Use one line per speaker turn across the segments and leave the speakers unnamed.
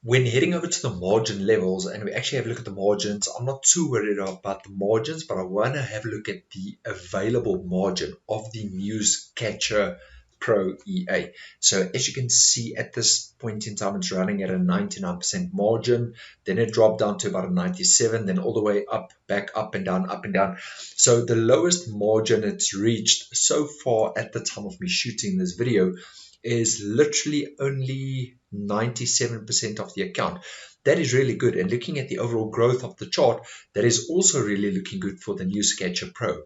When heading over to the margin levels and we actually have a look at the margins, I'm not too worried about the margins, but I want to have a look at the available margin of the Newscatcher Pro EA. So as you can see at this point in time, it's running at a 99% margin. Then it dropped down to about a 97, then all the way up, back up and down, up and down. So the lowest margin it's reached so far at the time of me shooting this video is literally only 97% of the account. That is really good. And looking at the overall growth of the chart, that is also really looking good for the Newscatcher Pro.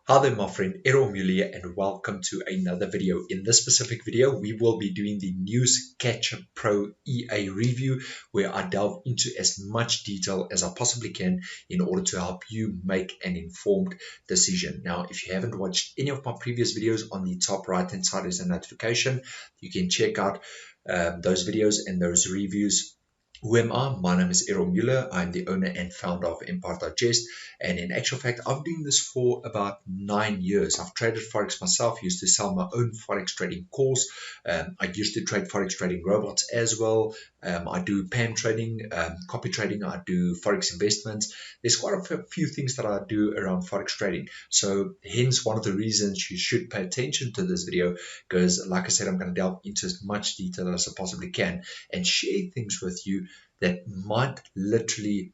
Hi there, my friend Errol Muller, and welcome to another video. In this specific video, we will be doing the Newscatcher Pro EA review, where I delve into as much detail as I possibly can in order to help you make an informed decision. Now, if you haven't watched any of my previous videos, on the top right hand side is a notification. You can check out those videos and those reviews. Who am I? My name is Errol Muller. I'm the owner and founder of Empire Digest. And in actual fact, I've been doing this for about 9 years. I've traded Forex myself, used to sell my own Forex trading course. I used to trade Forex trading robots as well. I do PAM trading, copy trading. I do Forex investments. There's quite a few things that I do around Forex trading. So hence one of the reasons you should pay attention to this video, because like I said, I'm going to delve into as much detail as I possibly can and share things with you that might literally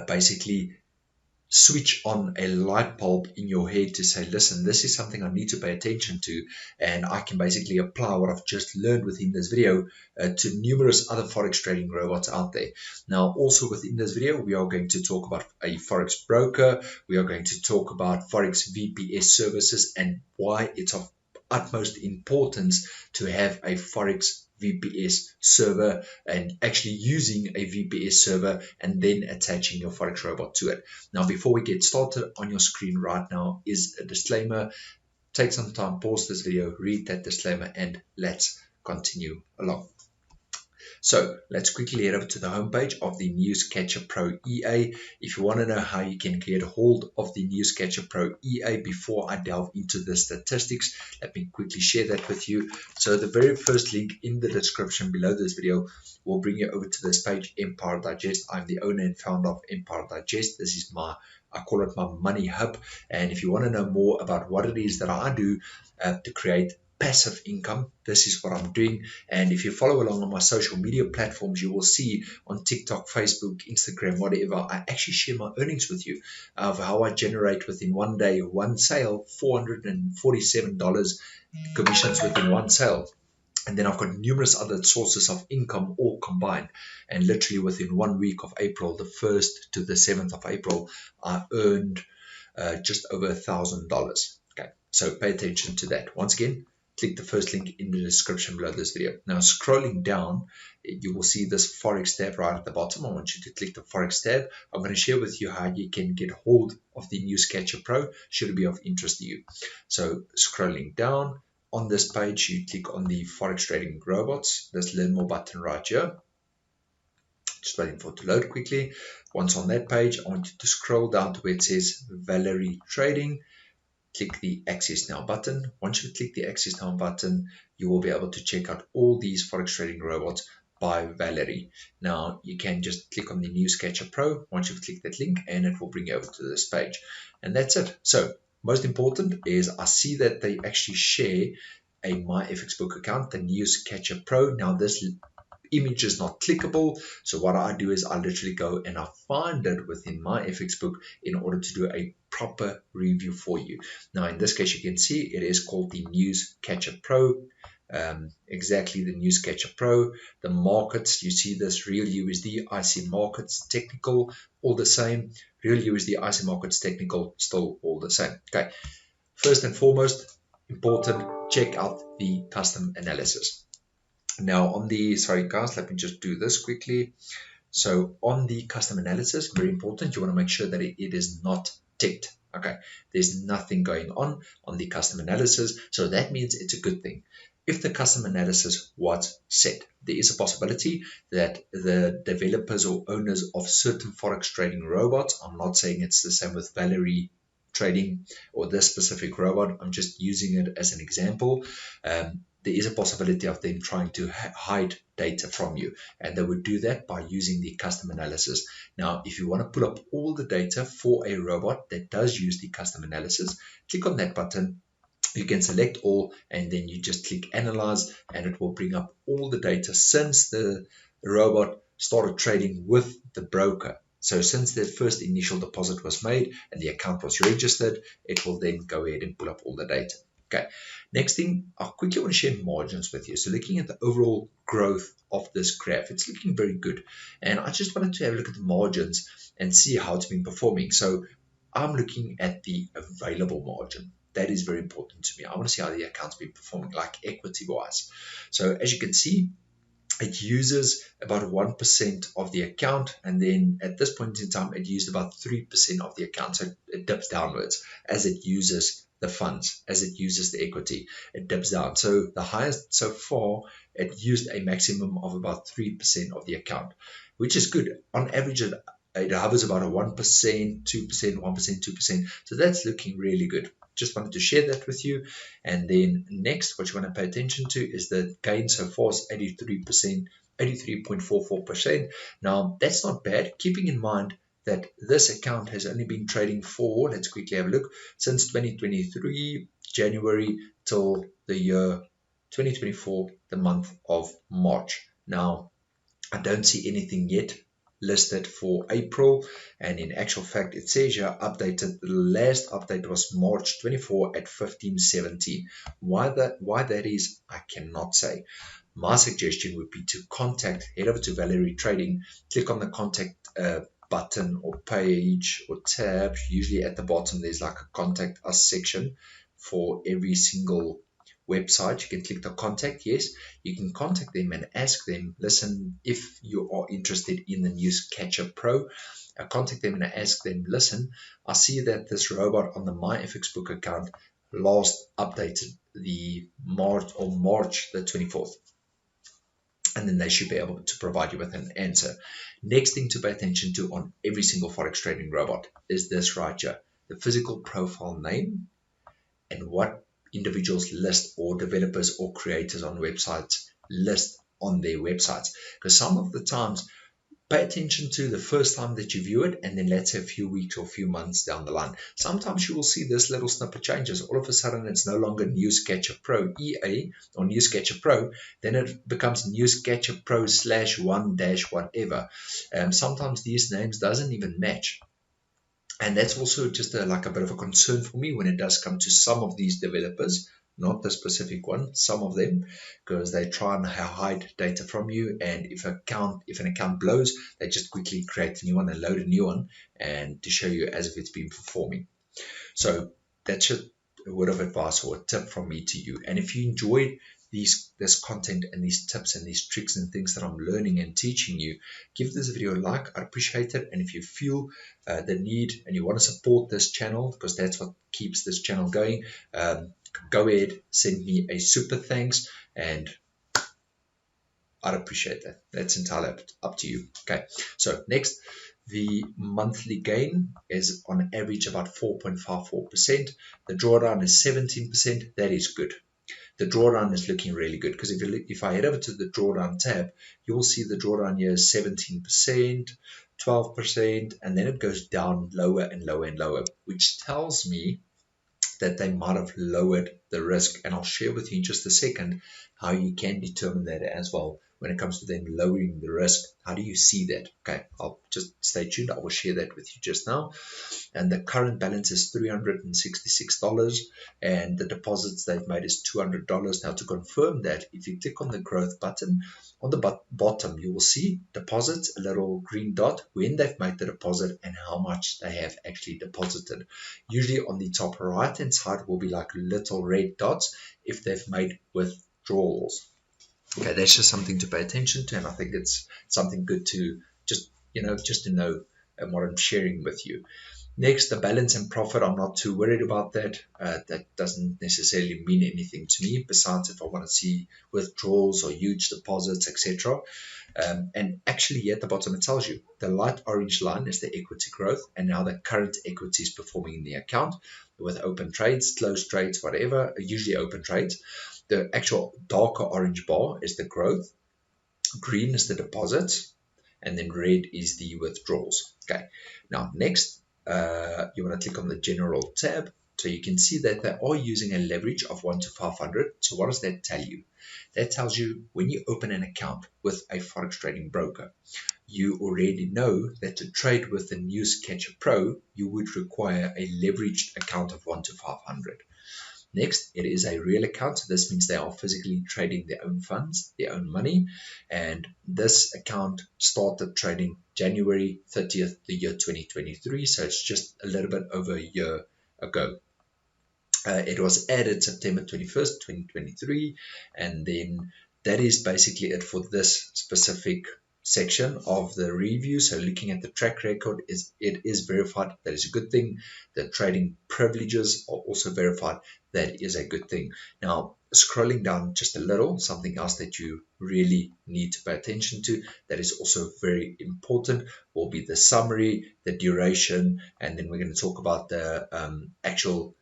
basically switch on a light bulb in your head to say, listen, this is something I need to pay attention to, and I can basically apply what I've just learned within this video to numerous other Forex trading robots out there. Now, also within this video, we are going to talk about a Forex broker. We are going to talk about Forex VPS services and why it's of utmost importance to have a Forex VPS server and actually using a VPS server and then attaching your Forex robot to it. Now, before we get started, on your screen right now is a disclaimer. Take some time, pause this video, read that disclaimer, and let's continue along. So let's quickly head over to the homepage of the Newscatcher Pro EA. If you want to know how you can get hold of the Newscatcher Pro EA before I delve into the statistics, let me quickly share that with you. So the very first link in the description below this video will bring you over to this page, Empire Digest. I'm the owner and founder of Empire Digest. This is I call it my money hub. And if you want to know more about what it is that I do to create passive income, this is what I'm doing. And if you follow along on my social media platforms, you will see on TikTok, Facebook, Instagram, whatever, I actually share my earnings with you of how I generate within one day, one sale, $447 commissions within one sale. And then I've got numerous other sources of income all combined. And literally within 1 week of April, the 1st to the 7th of April, I earned just over $1,000. Okay, so pay attention to that. Once again, click the first link in the description below this video. Now, scrolling down, you will see this Forex tab right at the bottom. I want you to click the Forex tab. I'm going to share with you how you can get hold of the Newscatcher Pro, should it be of interest to you. So scrolling down, on this page, you click on the Forex trading robots, this learn more button right here. Just waiting for it to load quickly. Once on that page, I want you to scroll down to where it says Valerie Trading. Click the Access Now button. Once you click the Access Now button, you will be able to check out all these Forex trading robots by Valerie. Now, you can just click on the Newscatcher Pro once you've clicked that link, and it will bring you over to this page. And that's it. So, most important is I see that they actually share a MyFXBook account, the Newscatcher Pro. Now, this image is not clickable, so what I do is I literally go and I find it within my FXbook in order to do a proper review for you. Now in this case, you can see it is called the Newscatcher Pro. Exactly, the Newscatcher Pro. The markets, you see this real USD, IC markets, technical, all the same. Real USD, IC markets, technical, still all the same. Okay, first and foremost, important, check out the custom analysis. Now on the, sorry guys, let me just do this quickly. So on the custom analysis, very important, you want to make sure that it is not ticked. Okay, there's nothing going on the custom analysis, so that means it's a good thing. If the custom analysis was set, there is a possibility that the developers or owners of certain Forex trading robots, I'm not saying it's the same with Valerie Trading or this specific robot, I'm just using it as an example, there is a possibility of them trying to hide data from you, and they would do that by using the custom analysis. Now, if you want to pull up all the data for a robot that does use the custom analysis, click on that button. You can select all, and then you just click analyze, and it will bring up all the data since the robot started trading with the broker. So since the first initial deposit was made and the account was registered, it will then go ahead and pull up all the data. Okay, next thing, I quickly want to share margins with you. So looking at the overall growth of this graph, it's looking very good. And I just wanted to have a look at the margins and see how it's been performing. So I'm looking at the available margin. That is very important to me. I want to see how the account's been performing, like equity-wise. So as you can see, it uses about 1% of the account, and then at this point in time it used about 3% of the account. So it dips downwards as it uses the funds, as it uses the equity, it dips down. So the highest so far, it used a maximum of about 3% of the account, which is good. On average, it hovers about a 1%, 2%, 1%, 2%. So that's looking really good. Just wanted to share that with you. And then next, what you want to pay attention to is the gain so far is 83%, 83.44%. Now, that's not bad, keeping in mind that this account has only been trading for, let's quickly have a look, since 2023, January till the year 2024, the month of March. Now, I don't see anything yet listed for April, and in actual fact it says here updated. The last update was March 24 at 15:17. Why that is, I cannot say. My suggestion would be to head over to Valerie Trading, click on the contact button or page or tab. Usually at the bottom there's like a contact us section for every single website. You can click the contact. Yes, you can contact them and ask them, listen, if you are interested in the Newscatcher Pro, contact them and ask them, listen, I see that this robot on the MyFX book account last updated the March the 24th. And then they should be able to provide you with an answer. Next thing to pay attention to on every single Forex trading robot is this right here, the physical profile name and what individuals list, or developers or creators on websites list on their websites. Because some of the times, pay attention to the first time that you view it, and then let's say a few weeks or a few months down the line. Sometimes you will see this little snippet changes. All of a sudden, it's no longer Newscatcher Pro EA or Newscatcher Pro. Then it becomes Newscatcher Pro /1 - whatever. Sometimes these names doesn't even match. And that's also just like a bit of a concern for me when it does come to some of these developers, not the specific one, some of them, because they try and hide data from you. And if an account blows, they just quickly create a new one and load a new one, and to show you as if it's been performing. So that's just a word of advice or a tip from me to you. And if you enjoyed this content and these tips and these tricks and things that I'm learning and teaching you, give this video a like. I appreciate it. And if you feel the need and you want to support this channel, because that's what keeps this channel going, go ahead, send me a super thanks, and I'd appreciate that. That's entirely up to you. Okay, so next, the monthly gain is on average about 4.54%. The drawdown is 17%. That is good. The drawdown is looking really good, because if I head over to the drawdown tab, you will see the drawdown here is 17%, 12%, and then it goes down lower and lower and lower, which tells me that they might have lowered the risk. And I'll share with you in just a second how you can determine that as well when it comes to them lowering the risk. How do you see that? Okay, I'll just stay tuned. I will share that with you just now. And the current balance is $366, and the deposits they've made is $200. Now, to confirm that, if you click on the growth button, on the bottom you will see deposits, a little green dot, when they've made the deposit and how much they have actually deposited. Usually on the top right hand side will be like little red dots if they've made withdrawals. Okay, that's just something to pay attention to, and I think it's something good to just to know what I'm sharing with you. Next, the balance and profit, I'm not too worried about that. That doesn't necessarily mean anything to me, besides if I want to see withdrawals or huge deposits, etc. And actually at the bottom it tells you the light orange line is the equity growth, and now the current equity is performing in the account with open trades, closed trades, whatever, usually open trades. The actual darker orange bar is the growth, green is the deposits, and then red is the withdrawals. Okay, now next, you want to click on the general tab. So you can see that they are using a leverage of 1 to 500. So what does that tell you? That tells you when you open an account with a Forex trading broker, you already know that to trade with the Newscatcher Pro, you would require a leveraged account of 1 to 500. Next, it is a real account. So this means they are physically trading their own funds, their own money. And this account started trading January 30th, the year 2023. So it's just a little bit over a year ago. It was added September 21st, 2023. And then that is basically it for this specific section of the review. So looking at the track record, it is verified. That is a good thing. The trading privileges are also verified. That is a good thing. Now, scrolling down just a little, something else that you really need to pay attention to that is also very important will be the summary, the duration, and then we're going to talk about the actual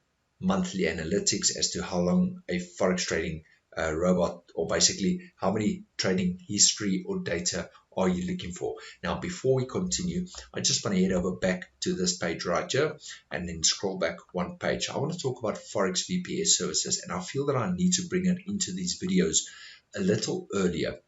monthly analytics as to how long a Forex trading robot, or basically how many trading history or data are you looking for. Now, before we continue, I just want to head over back to this page right here and then scroll back one page. I want to talk about Forex VPS services, and I feel that I need to bring it into these videos a little earlier.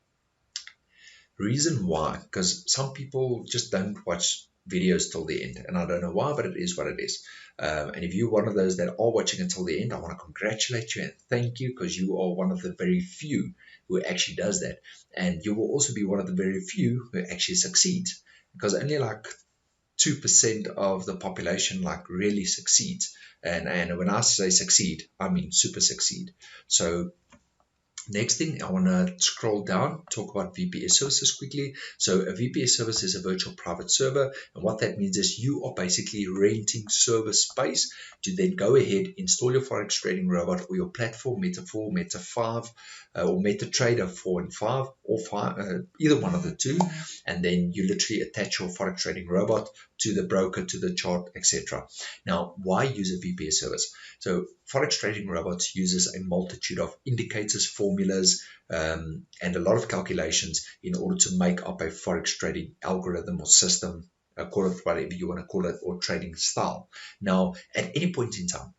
Reason why, because some people just don't watch videos till the end, and I don't know why, but it is what it is. And if you're one of those that are watching until the end, I want to congratulate you and thank you, because you are one of the very few who actually does that. And you will also be one of the very few who actually succeeds, because only like 2% of the population like really succeeds. And when I say succeed, I mean super succeed. So next thing, I want to scroll down, talk about VPS services quickly. So a VPS service is a virtual private server. And what that means is you are basically renting server space to then go ahead, install your Forex trading robot or your platform, Meta 4, Meta 5, or MetaTrader 4 and 5, or 5, either one of the two. And then you literally attach your Forex trading robot to the broker, to the chart, etc. Now, why use a VPS service? So Forex trading robots uses a multitude of indicators, formulas, and a lot of calculations in order to make up a Forex trading algorithm or system, call it whatever you want to call it, or trading style. Now, at any point in time,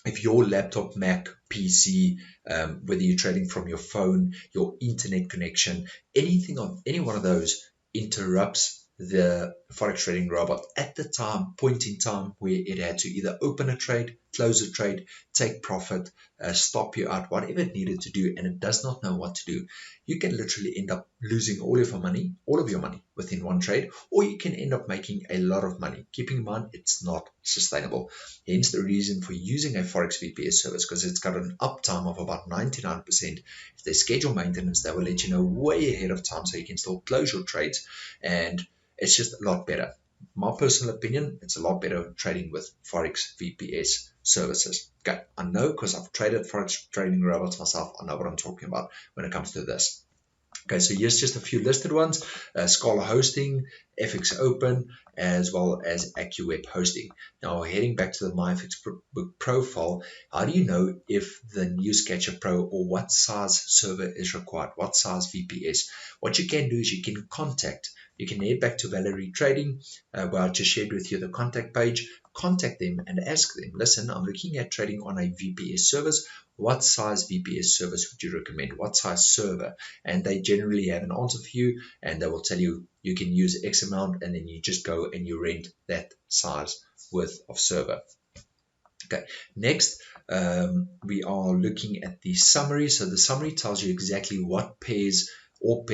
if your laptop, Mac, PC, whether you're trading from your phone, your internet connection, any one of those interrupts the Forex trading robot at the point in time where it had to either open a trade, close a trade, take profit, stop you out, whatever it needed to do, and it does not know what to do, you can literally end up losing all of your money within one trade, or you can end up making a lot of money. Keeping in mind, it's not sustainable. Hence the reason for using a Forex VPS service, because it's got an uptime of about 99%. If they schedule maintenance, they will let you know way ahead of time, so you can still close your trades, and it's just a lot better. My personal opinion, it's a lot better trading with Forex VPS services. Okay, I know, because I've traded Forex trading robots myself. I know what I'm talking about when it comes to this. Okay, so here's just a few listed ones: Scala Hosting, FX Open, as well as AccuWeb Hosting. Now, heading back to the MyFX profile, how do you know if the Newscatcher Pro or what size server is required, what size VPS? What you can do is you can head back to Valerie Trading, where I just shared with you the contact page. Contact them and ask them, listen, I'm looking at trading on a VPS service. What size VPS service would you recommend? What size server? And they generally have an answer for you, and they will tell you you can use X amount, and then you just go and you rent that size worth of server. Okay, next we are looking at the summary. So the summary tells you exactly what pairs or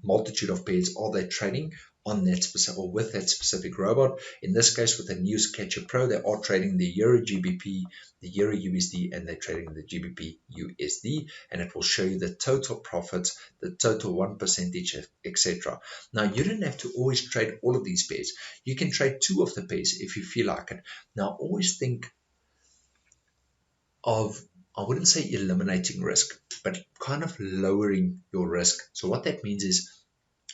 multitude of pairs are they trading on that specific, or with that specific robot. In this case, with the Newscatcher Pro, they are trading the Euro GBP, the Euro USD, and they're trading the GBP USD, and it will show you the total profits, the total 1%, etc. Now, you don't have to always trade all of these pairs. You can trade two of the pairs if you feel like it. Now, always think of, I wouldn't say eliminating risk, but kind of lowering your risk. So what that means is,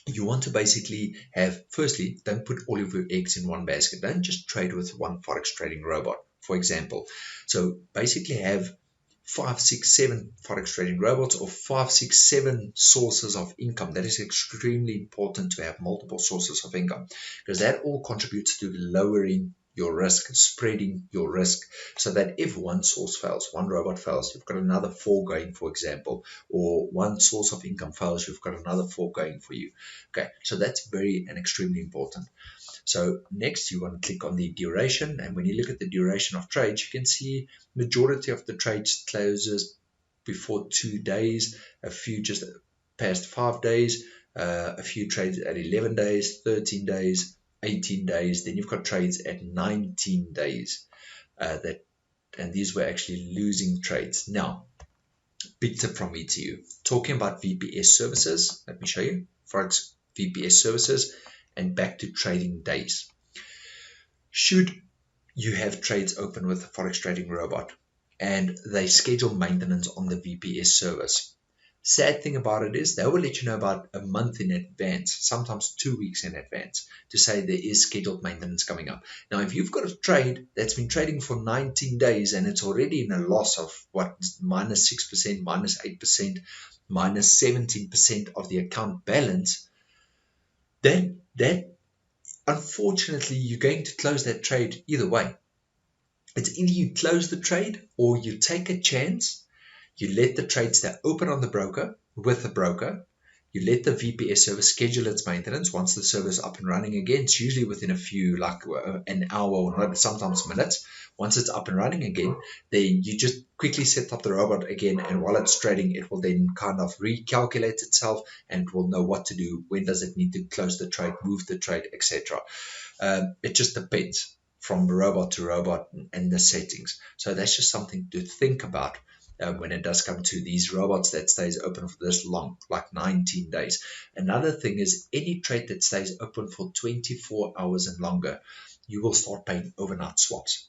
you want to basically have, firstly, don't put all of your eggs in one basket. Don't just trade with one Forex trading robot, for example. So basically have 5, 6, 7 Forex trading robots or 5, 6, 7 sources of income. That is extremely important to have multiple sources of income, because that all contributes to lowering your risk, spreading your risk, so that if one source fails, one robot fails, you've got another 4 going, for example, or one source of income fails, you've got another 4 going for you. Okay, so that's very and extremely important. So next you want to click on the duration, and when you look at the duration of trades, you can see majority of the trades closes before 2 days, a few just past 5 days, a few trades at 11 days, 13 days, 18 days. Then you've got trades at 19 days and these were actually losing trades. Now, big tip from me to you, talking about VPS services. Let me show you Forex VPS services and back to trading days. Should you have trades open with a Forex trading robot and they schedule maintenance on the VPS service, sad thing about it is they will let you know about a month in advance, sometimes 2 weeks in advance, to say there is scheduled maintenance coming up. Now, if you've got a trade that's been trading for 19 days and it's already in a loss of what, minus 6%, minus 8%, minus 17% of the account balance, then that, unfortunately, you're going to close that trade either way. It's either you close the trade or you take a chance. You let the trade stay open on the broker with the broker. You let the VPS service schedule its maintenance. Once the server is up and running again, it's usually within a few, like an hour or sometimes minutes. Once it's up and running again, then you just quickly set up the robot again, and while it's trading, it will then kind of recalculate itself and it will know what to do. When does it need to close the trade, move the trade, etc. It just depends from robot to robot and the settings. So that's just something to think about when it does come to these robots that stays open for this long, like 19 days. Another thing is any trade that stays open for 24 hours and longer, you will start paying overnight swaps.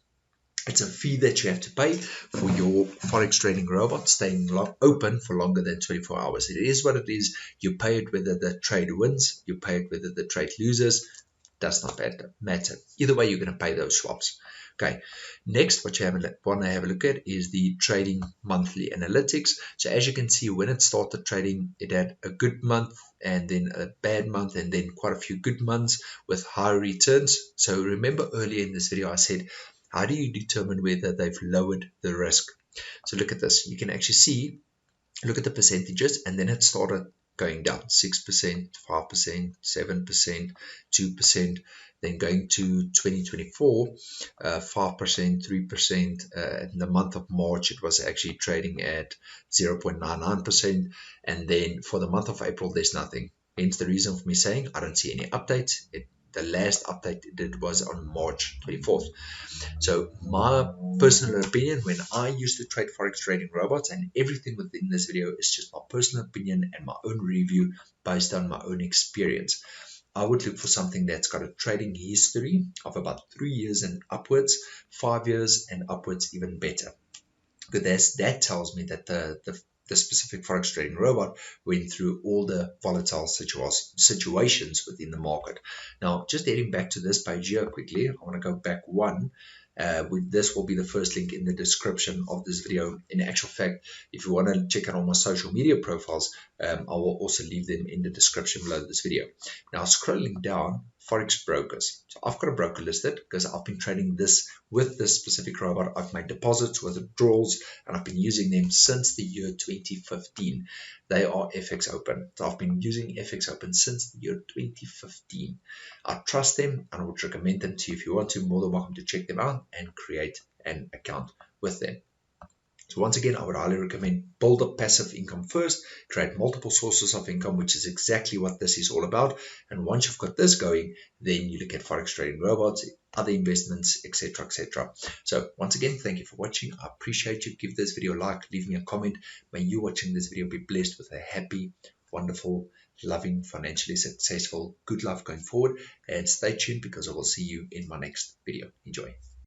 It's a fee that you have to pay for your Forex trading robot staying open for longer than 24 hours. It is what it is. You pay it whether the trade wins, you pay it whether the trade loses. Does not matter. Either way, you're going to pay those swaps. Okay, next what you want to have a look at is the trading monthly analytics. So as you can see, when it started trading, it had a good month and then a bad month and then quite a few good months with high returns. So remember earlier in this video I said, how do you determine whether they've lowered the risk? So look at this. You can actually see, look at the percentages, and then it started going down 6%, 5%, 7%, 2%, then going to 2024, 5%, 3%. In the month of March, it was actually trading at 0.99%. And then for the month of April, there's nothing. Hence the reason for me saying I don't see any updates. The last update it did was on March 24th. So my personal opinion, when I used to trade Forex trading robots, and everything within this video is just my personal opinion and my own review based on my own experience, I would look for something that's got a trading history of about 3 years and upwards, 5 years and upwards, even better. Because that tells me that the specific Forex trading robot went through all the volatile situations within the market. Now, just heading back to this page here quickly, I want to go back one. This will be the first link in the description of this video. In actual fact, if you want to check out all my social media profiles, I will also leave them in the description below this video. Now, scrolling down, Forex brokers. So I've got a broker listed because I've been trading this with this specific robot. I've made deposits, withdrawals, and I've been using them since the year 2015. They are FX Open. So I've been using FX Open since the year 2015. I trust them and I would recommend them to you. If you want to, more than welcome to check them out and create an account with them. So once again, I would highly recommend build up passive income first, create multiple sources of income, which is exactly what this is all about. And once you've got this going, then you look at Forex trading robots, other investments, etc., etc. So once again, thank you for watching. I appreciate you. Give this video a like, leave me a comment. May you watching this video be blessed with a happy, wonderful, loving, financially successful, good life going forward. And stay tuned because I will see you in my next video. Enjoy.